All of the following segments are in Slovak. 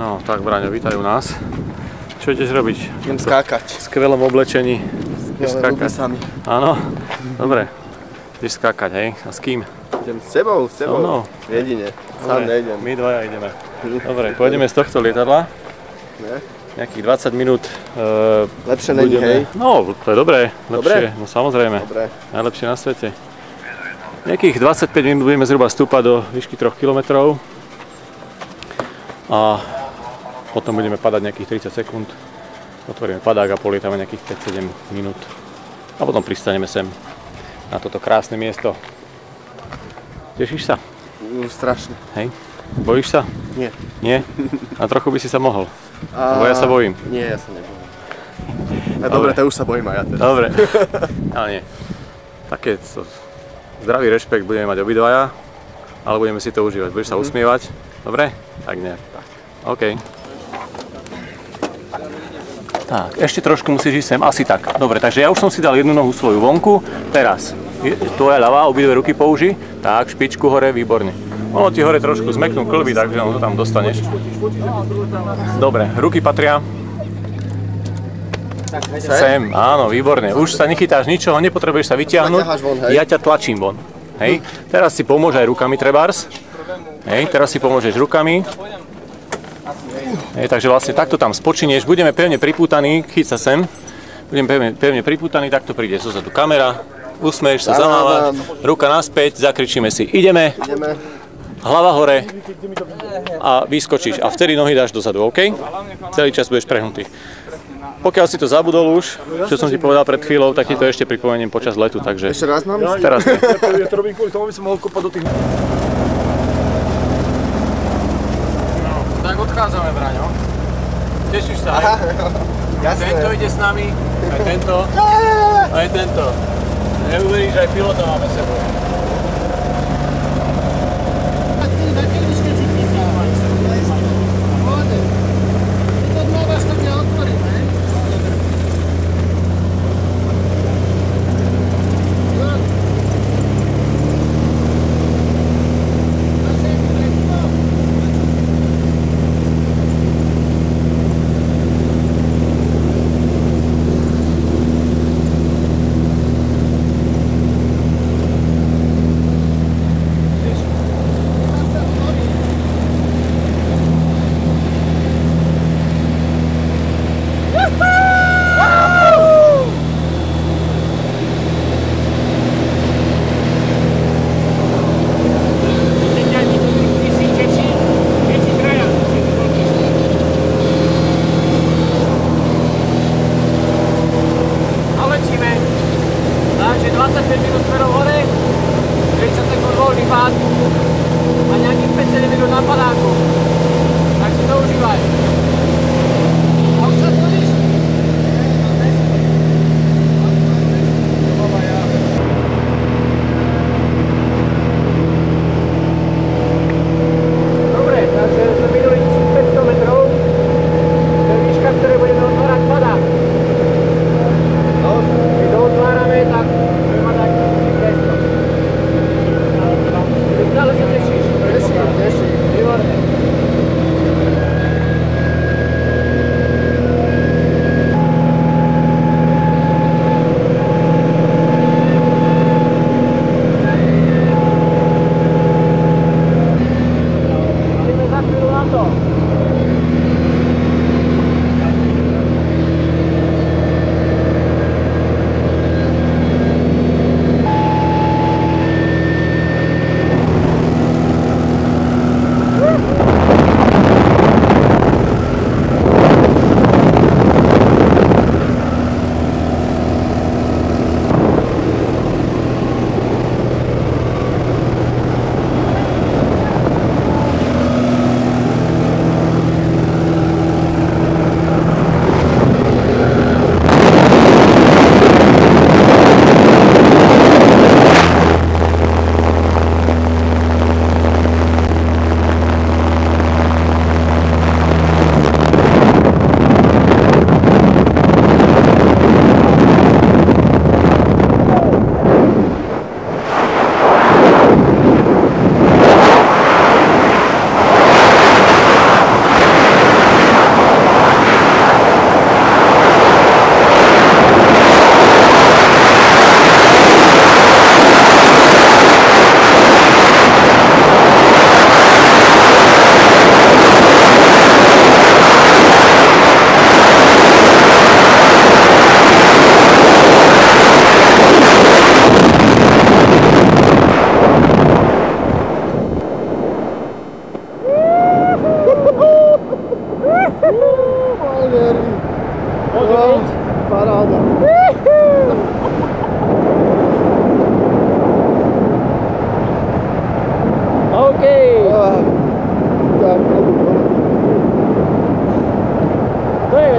No, tak Braňo, vítajú nás. Čo ideš robiť? Idem skákať. V skvelom oblečení. Ideš skákať? Sami. Áno? Dobre. Ideš skákať, hej? A s kým? Idem s tebou, No. Jedine. Sám nejdem. My dvaja ideme. Dobre, pôjdeme z tohto lietadla. Ne? Nejakých 20 minút. Lepšie není, hej? No, to je dobré. Lepšie, no samozrejme. Dobre. Najlepšie na svete. Nejakých 25 minút budeme zhruba stúpať do výšky 3 km. A potom budeme padať nejakých 30 sekúnd. Otvoríme padák a polietame nejakých 5-7 minút. A potom pristaneme sem na toto krásne miesto. Tešíš sa? Strašne. Hej? Bojíš sa? Nie. Nie? A trochu by si sa mohol. Lebo ja sa bojím. Nie, ja sa nebojím. Dobre, to už sa bojím aj ja teraz. Dobre. Ale nie. Také zdravý rešpekt budeme mať obidvaja, ale budeme si to užívať. Budeš sa usmievať? Dobre? Tak nie. OK. Tak, ešte trošku musíš ísť sem, asi tak. Dobre, takže ja už som si dal jednu nohu svoju vonku. Teraz, tvoja ľavá, obidve ruky použi. Tak, špičku hore, výborne. Ono ti hore trošku zmeknú klby, takže to tam dostaneš. Dobre, ruky patria. Sem, áno, výborne. Už sa nechytáš ničoho, nepotrebuješ sa vytiahnuť. Ja ťa tlačím von. Hej, teraz si pomôž aj rukami trebárs. Hej, teraz si pomôžeš rukami. Hej, takže vlastne takto tam spočinieš, budeme pevne pripútaní, chyť sa sem. Budeme pevne pripútaní, takto príde zozadu kamera, usmeješ sa, zamávať, ruka naspäť, zakričíme si ideme, hlava hore a vyskočíš a vtedy nohy dáš dozadu, OK? Celý čas budeš prehnutý. Pokiaľ si to zabudol už, čo som ti povedal pred chvíľou, tak ti to ešte pripomeniem počas letu, takže... Ešte raz mám? Teraz nie. Ja to robím kvôli tomu, aby som mohol kopať do tých... Tak odchádzame, Braňo. Tešíš sa, Aha, jasné. Tento ide s nami, aj tento, aj tento. Neuveríš, aj pilota máme sebou. A nejakých 5-7 minút na padáku. Tak si to užívaj. A už sa bojíš? Dobre, takže sme minuli 1500 metrov. To je výška, ktoré budeme otvárať padák. Keď to otvárame, tak budeme mať tak 1200.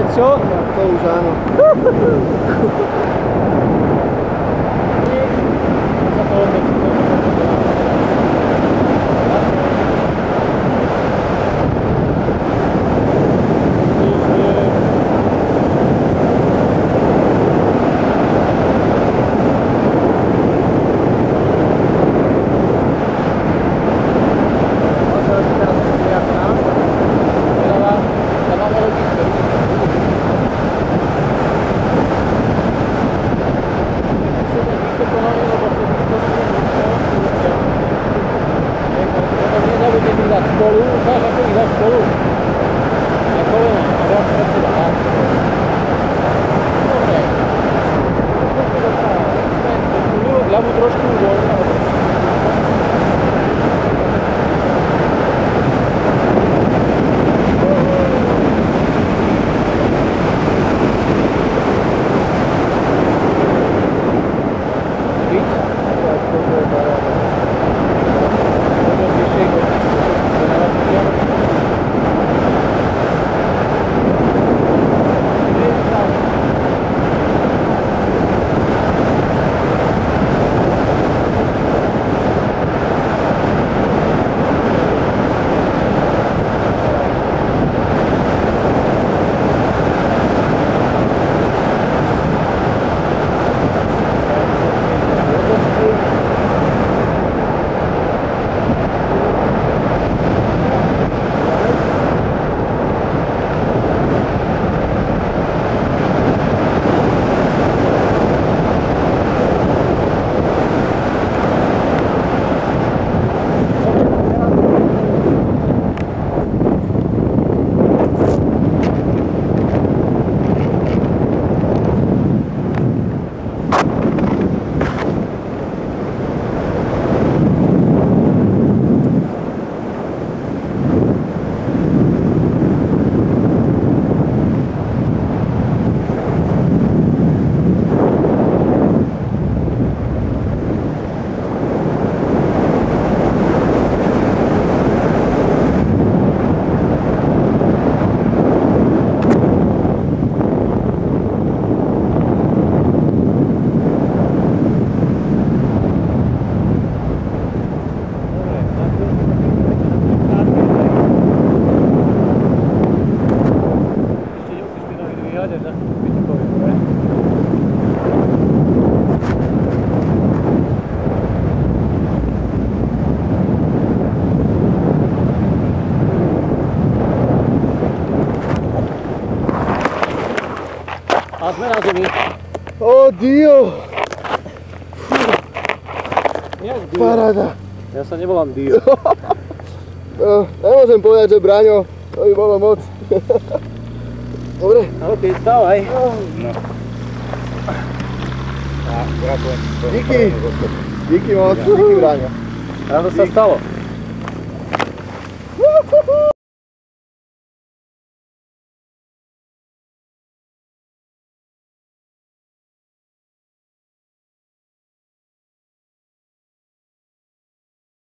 Decio? To už áno. A sme na zemi. Oh Dio! Paráda. Ja sa nevolám Dio. Nemôžem povedať, že Braňo, to by bolo moc. Dobre. OK, stávaj. No. Díky. Díky moc. Díky Braňo. Ráno sa stalo.